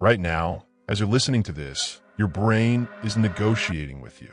Right now, as you're listening to this, your brain is negotiating with you.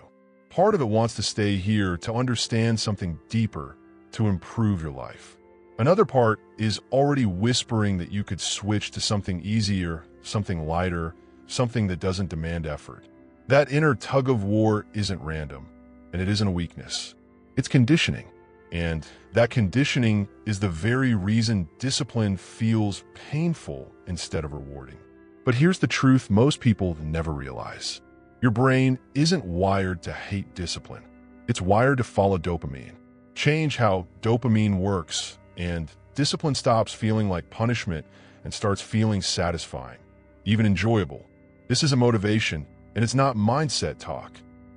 Part of it wants to stay here to understand something deeper, to improve your life. Another part is already whispering that you could switch to something easier, something lighter, something that doesn't demand effort. That inner tug of war isn't random, and it isn't a weakness. It's conditioning. And that conditioning is the very reason discipline feels painful instead of rewarding. But here's the truth most people never realize. Your brain isn't wired to hate discipline. It's wired to follow dopamine. Change how dopamine works, and discipline stops feeling like punishment and starts feeling satisfying, even enjoyable. This is a motivation, and it's not mindset talk.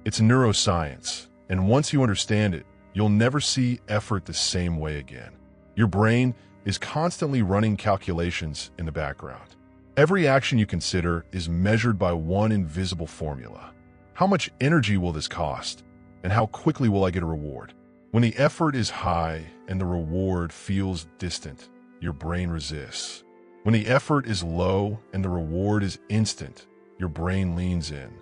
It's neuroscience, and once you understand it, you'll never see effort the same way again. Your brain is constantly running calculations in the background. Every action you consider is measured by one invisible formula. How much energy will this cost? And how quickly will I get a reward? When the effort is high and the reward feels distant, your brain resists. When the effort is low and the reward is instant, your brain leans in.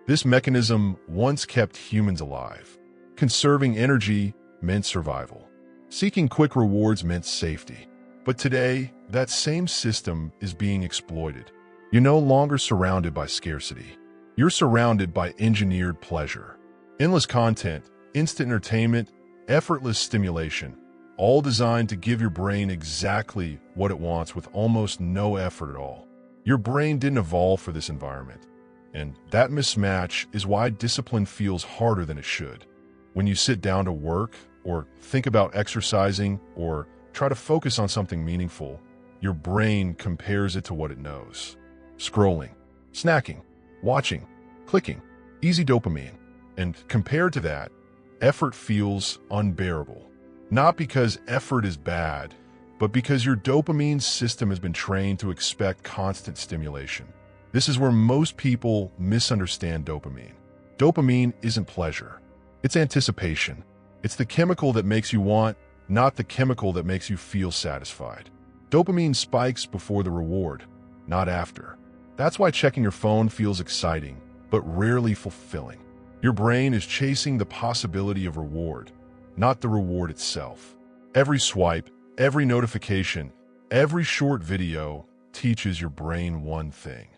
This mechanism once kept humans alive. Conserving energy meant survival. Seeking quick rewards meant safety. But today, that same system is being exploited. You're no longer surrounded by scarcity. You're surrounded by engineered pleasure. Endless content, instant entertainment, effortless stimulation, all designed to give your brain exactly what it wants with almost no effort at all. Your brain didn't evolve for this environment. And that mismatch is why discipline feels harder than it should. When you sit down to work, or think about exercising, or try to focus on something meaningful, your brain compares it to what it knows. Scrolling, snacking, watching, clicking, easy dopamine. And compared to that, effort feels unbearable. Not because effort is bad, but because your dopamine system has been trained to expect constant stimulation. This is where most people misunderstand dopamine. Dopamine isn't pleasure. It's anticipation. It's the chemical that makes you want, not the chemical that makes you feel satisfied. Dopamine spikes before the reward, not after. That's why checking your phone feels exciting, but rarely fulfilling. Your brain is chasing the possibility of reward, not the reward itself. Every swipe, every notification, every short video teaches your brain one thing.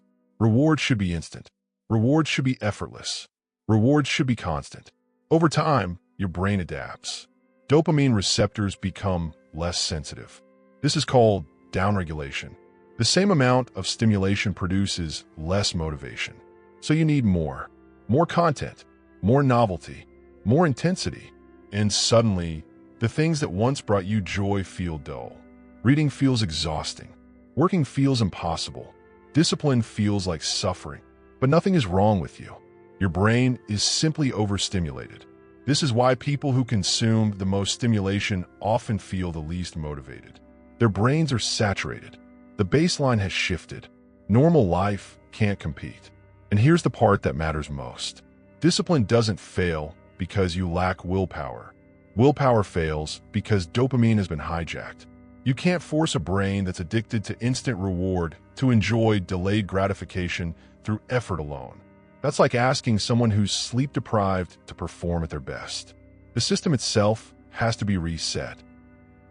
Reward should be instant. Reward should be effortless. Reward should be constant. Over time, your brain adapts. Dopamine receptors become less sensitive. This is called downregulation. The same amount of stimulation produces less motivation. So you need more. More content, more novelty, more intensity. And suddenly, the things that once brought you joy feel dull. Reading feels exhausting. Working feels impossible. Discipline feels like suffering. But nothing is wrong with you. Your brain is simply overstimulated. This is why people who consume the most stimulation often feel the least motivated. Their brains are saturated. The baseline has shifted. Normal life can't compete. And here's the part that matters most. Discipline doesn't fail because you lack willpower. Willpower fails because dopamine has been hijacked. You can't force a brain that's addicted to instant reward to enjoy delayed gratification through effort alone. That's like asking someone who's sleep-deprived to perform at their best. The system itself has to be reset.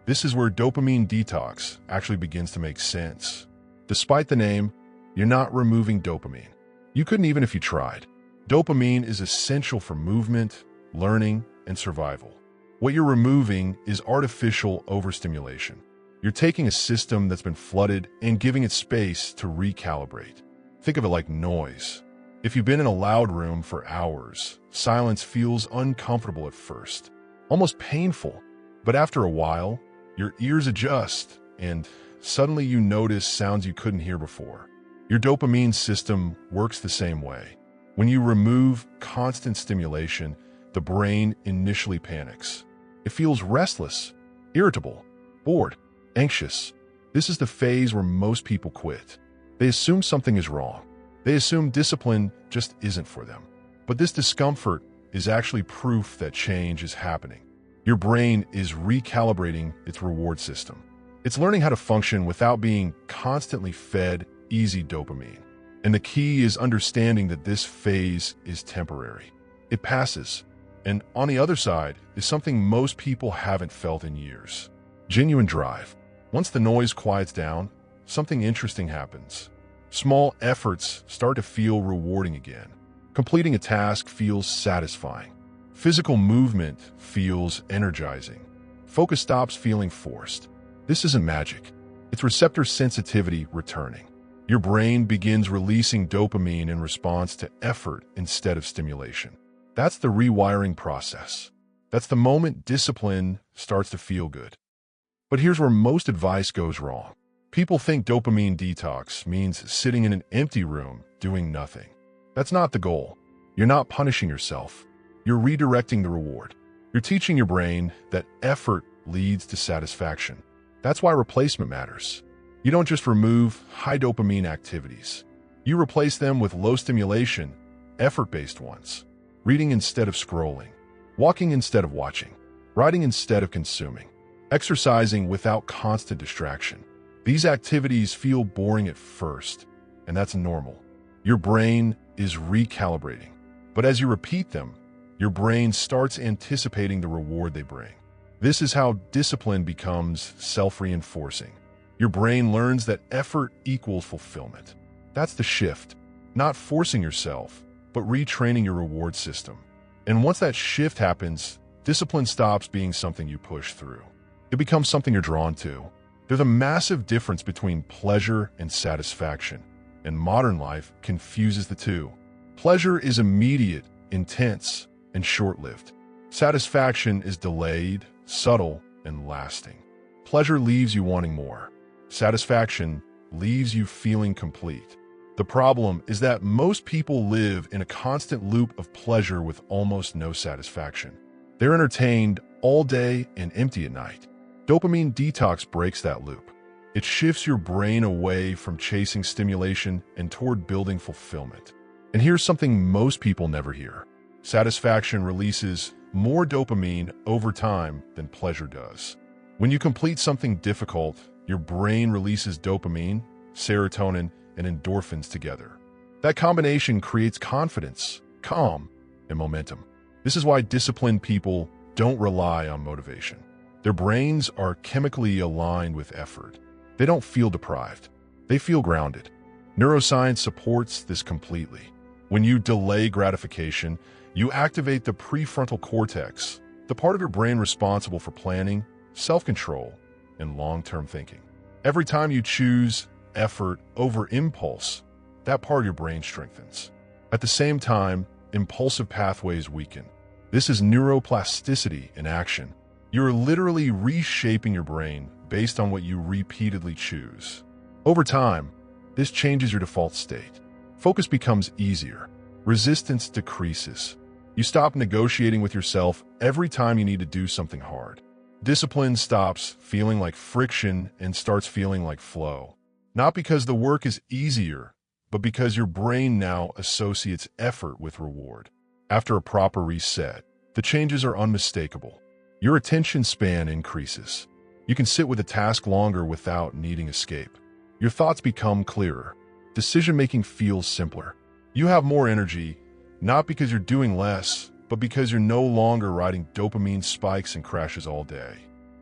This is where dopamine detox actually begins to make sense. Despite the name, you're not removing dopamine. You couldn't even if you tried. Dopamine is essential for movement, learning, and survival. What you're removing is artificial overstimulation. You're taking a system that's been flooded and giving it space to recalibrate. Think of it like noise. If you've been in a loud room for hours, silence feels uncomfortable at first, almost painful. But after a while, your ears adjust, and suddenly you notice sounds you couldn't hear before. Your dopamine system works the same way. When you remove constant stimulation, the brain initially panics. It feels restless, irritable, bored, anxious. This is the phase where most people quit. They assume something is wrong. They assume discipline just isn't for them. But this discomfort is actually proof that change is happening. Your brain is recalibrating its reward system. It's learning how to function without being constantly fed easy dopamine. And the key is understanding that this phase is temporary. It passes. And on the other side is something most people haven't felt in years. Genuine drive. Once the noise quiets down, something interesting happens. Small efforts start to feel rewarding again. Completing a task feels satisfying. Physical movement feels energizing. Focus stops feeling forced. This isn't magic. It's receptor sensitivity returning. Your brain begins releasing dopamine in response to effort instead of stimulation. That's the rewiring process. That's the moment discipline starts to feel good. But here's where most advice goes wrong. People think dopamine detox means sitting in an empty room doing nothing. That's not the goal. You're not punishing yourself. You're redirecting the reward. You're teaching your brain that effort leads to satisfaction. That's why replacement matters. You don't just remove high dopamine activities. You replace them with low stimulation, effort-based ones. Reading instead of scrolling. Walking instead of watching. Writing instead of consuming. Exercising without constant distraction. These activities feel boring at first, and that's normal. Your brain is recalibrating. But as you repeat them, your brain starts anticipating the reward they bring. This is how discipline becomes self-reinforcing. Your brain learns that effort equals fulfillment. That's the shift. Not forcing yourself, but retraining your reward system. And once that shift happens, discipline stops being something you push through. It becomes something you're drawn to. There's a massive difference between pleasure and satisfaction, and modern life confuses the two. Pleasure is immediate, intense, and short-lived. Satisfaction is delayed, subtle, and lasting. Pleasure leaves you wanting more. Satisfaction leaves you feeling complete. The problem is that most people live in a constant loop of pleasure with almost no satisfaction. They're entertained all day and empty at night. Dopamine detox breaks that loop. It shifts your brain away from chasing stimulation and toward building fulfillment. And here's something most people never hear. Satisfaction releases more dopamine over time than pleasure does. When you complete something difficult, your brain releases dopamine, serotonin, and endorphins together. That combination creates confidence, calm, and momentum. This is why disciplined people don't rely on motivation. Their brains are chemically aligned with effort. They don't feel deprived. They feel grounded. Neuroscience supports this completely. When you delay gratification, you activate the prefrontal cortex, the part of your brain responsible for planning, self-control, and long-term thinking. Every time you choose effort over impulse, that part of your brain strengthens. At the same time, impulsive pathways weaken. This is neuroplasticity in action. You're literally reshaping your brain based on what you repeatedly choose. Over time, this changes your default state. Focus becomes easier. Resistance decreases. You stop negotiating with yourself every time you need to do something hard. Discipline stops feeling like friction and starts feeling like flow. Not because the work is easier, but because your brain now associates effort with reward. After a proper reset, the changes are unmistakable. Your attention span increases. You can sit with a task longer without needing escape. Your thoughts become clearer. Decision-making feels simpler. You have more energy, not because you're doing less, but because you're no longer riding dopamine spikes and crashes all day.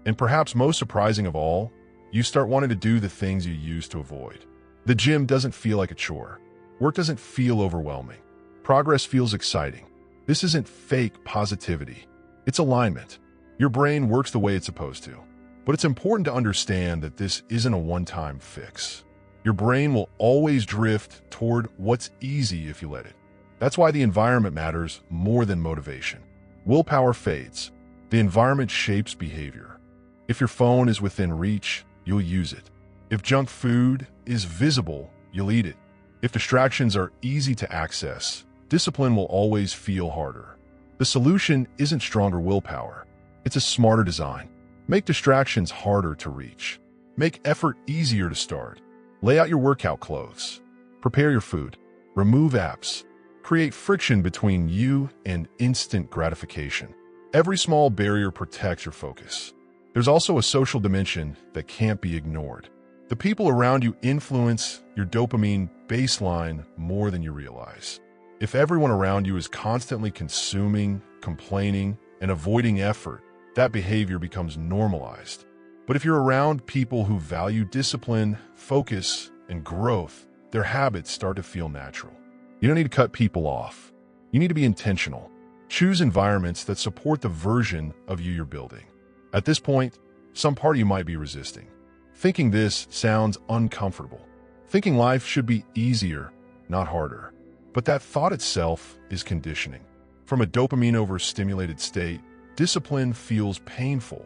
And perhaps most surprising of all, you start wanting to do the things you used to avoid. The gym doesn't feel like a chore. Work doesn't feel overwhelming. Progress feels exciting. This isn't fake positivity. It's alignment. Your brain works the way it's supposed to. But it's important to understand that this isn't a one-time fix. Your brain will always drift toward what's easy if you let it. That's why the environment matters more than motivation. Willpower fades. The environment shapes behavior. If your phone is within reach, you'll use it. If junk food is visible, you'll eat it. If distractions are easy to access, discipline will always feel harder. The solution isn't stronger willpower. It's a smarter design. Make distractions harder to reach. Make effort easier to start. Lay out your workout clothes. Prepare your food. Remove apps. Create friction between you and instant gratification. Every small barrier protects your focus. There's also a social dimension that can't be ignored. The people around you influence your dopamine baseline more than you realize. If everyone around you is constantly consuming, complaining, and avoiding effort, that behavior becomes normalized. But if you're around people who value discipline, focus, and growth, their habits start to feel natural. You don't need to cut people off. You need to be intentional. Choose environments that support the version of you you're building. At this point, some part of you might be resisting. Thinking this sounds uncomfortable. Thinking life should be easier, not harder. But that thought itself is conditioning. From a dopamine overstimulated state, discipline feels painful.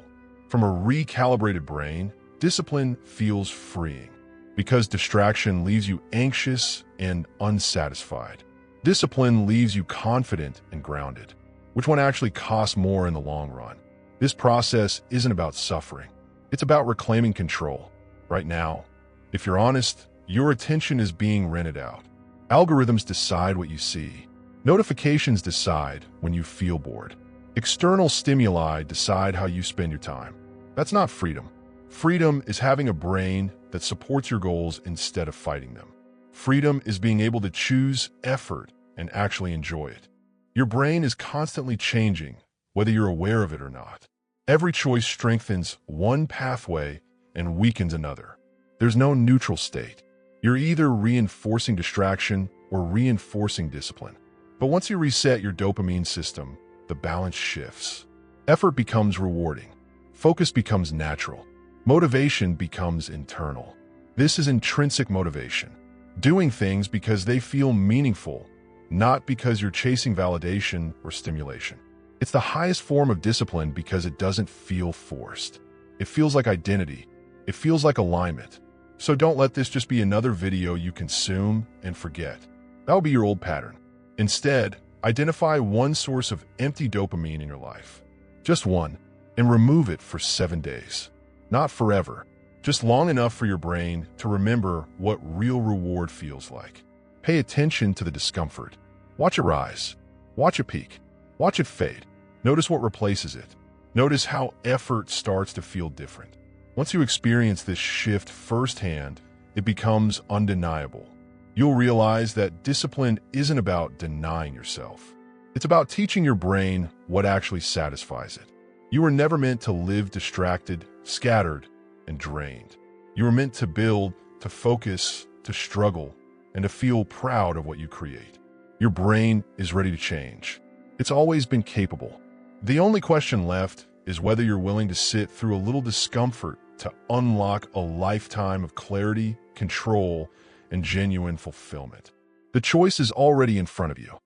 From a recalibrated brain, discipline feels freeing. Because distraction leaves you anxious and unsatisfied. Discipline leaves you confident and grounded. Which one actually costs more in the long run? This process isn't about suffering. It's about reclaiming control. Right now, if you're honest, your attention is being rented out. Algorithms decide what you see. Notifications decide when you feel bored. External stimuli decide how you spend your time. That's not freedom. Freedom is having a brain that supports your goals instead of fighting them. Freedom is being able to choose effort and actually enjoy it. Your brain is constantly changing, whether you're aware of it or not. Every choice strengthens one pathway and weakens another. There's no neutral state. You're either reinforcing distraction or reinforcing discipline. But once you reset your dopamine system, the balance shifts. Effort becomes rewarding. Focus becomes natural. Motivation becomes internal. This is intrinsic motivation. Doing things because they feel meaningful, not because you're chasing validation or stimulation. It's the highest form of discipline because it doesn't feel forced. It feels like identity. It feels like alignment. So don't let this just be another video you consume and forget. That will be your old pattern. Instead, identify one source of empty dopamine in your life. Just one, and remove it for 7 days. Not forever, just long enough for your brain to remember what real reward feels like. Pay attention to the discomfort. Watch it rise. Watch it peak. Watch it fade. Notice what replaces it. Notice how effort starts to feel different. Once you experience this shift firsthand, it becomes undeniable. You'll realize that discipline isn't about denying yourself. It's about teaching your brain what actually satisfies it. You were never meant to live distracted, scattered, and drained. You were meant to build, to focus, to struggle, and to feel proud of what you create. Your brain is ready to change. It's always been capable. The only question left is whether you're willing to sit through a little discomfort to unlock a lifetime of clarity, control, and genuine fulfillment. The choice is already in front of you.